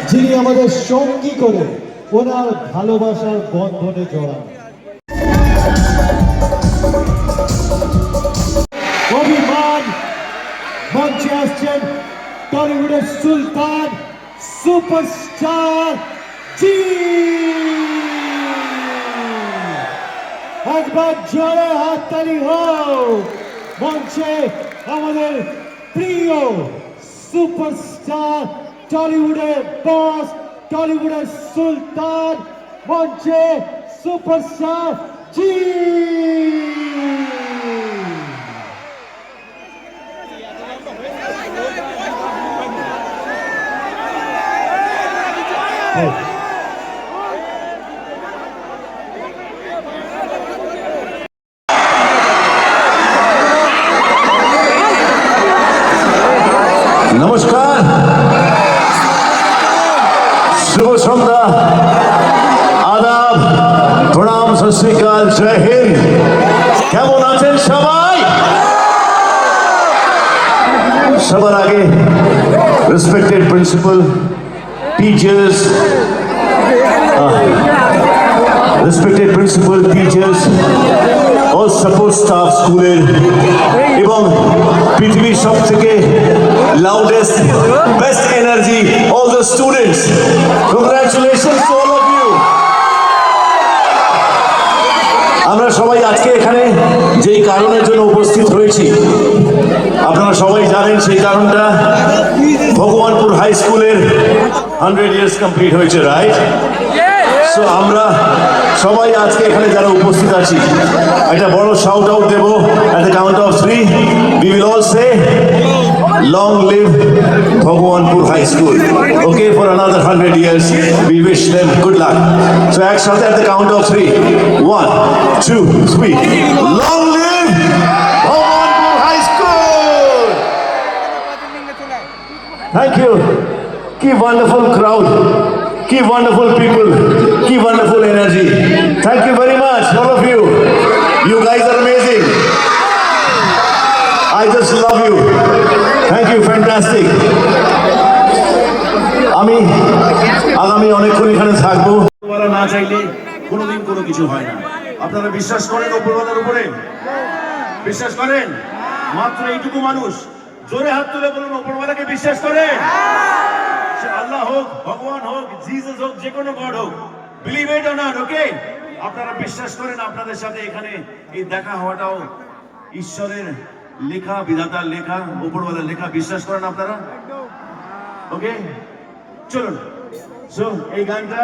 যিনি আমাদের সঙ্গী করে ওনার ভালোবাসার বন্ধনে জড়ান। অভিমান মঞ্চে আসছেন টলিউডের সুলতান সুপারস্টার একবার জোরে হাততালি হোক মঞ্চে আমাদের প্রিয় সুপারস্টার টলিউডের বস টলিউডের সুলতান মঞ্চে সুপারস্টার জি নমস্কার, শুভ সন্ধ্যা, আদাব, প্রণাম, সত শ্রী আকাল, জয় হিন্দ। কেমন আছেন সবাই? সবার আগে respected principal, teachers, respected principal, teachers, all support staff স্কুলের এবং পৃথিবীর সব থেকে loudest, best energy, all the students. Congratulations to all of you. আমরা সবাই আজকে এখানে যেই কারণের জন্য উপস্থিত হয়েছি আপনারা সবাই জানেন, সেই কারণটা ভগবানপুর হাই স্কুলের 100 ইয়ার্স কমপ্লিট হয়েছে, রাইট? সো আমরা সবাই আজকে এখানে যারা উপস্থিত আছি একটা বড় শাউট আউট দেব at the count of 3. We will all say long live Bhagwanpur High School. Okay, for another 100 years. We wish them good luck. So একসাথে at the count of 3. 1, 2, 3. Long live Bhagwanpur High School. Thank you. Ki wonderful crowd. Ki wonderful people. Ki wonderful energy. Thank you very much, all of you. You guys are amazing. I just love you. Thank you, fantastic. আমি আগামী অনেকক্ষণ এখানে থাকবো। ওরা না চাইলে কোনোদিন কোনো কিছু হয় না। আপনারা বিশ্বাস করেন উপরওয়ালার উপরে? বিশ্বাস করেন? মাত্র এইটুকু মানুষ জোরে হাত তুলে বলুন, উপরওয়ালাকে বিশ্বাস করেন? সে আল্লাহ হোক, ভগবান হোক, জিসাস হোক, যে কোনো গড হোক, বিলিভ ইট অর নট, ওকে? আপনারা বিশ্বাস করেন আপনাদের সাথে এখানে এই দেখা হওয়াটাও ঈশ্বরের লেখা, বিধাতার লেখা, উপরওয়ালার লেখা। বিশ্বাস করেন আপনারা? ওকে, চলুন। সো এই গানটা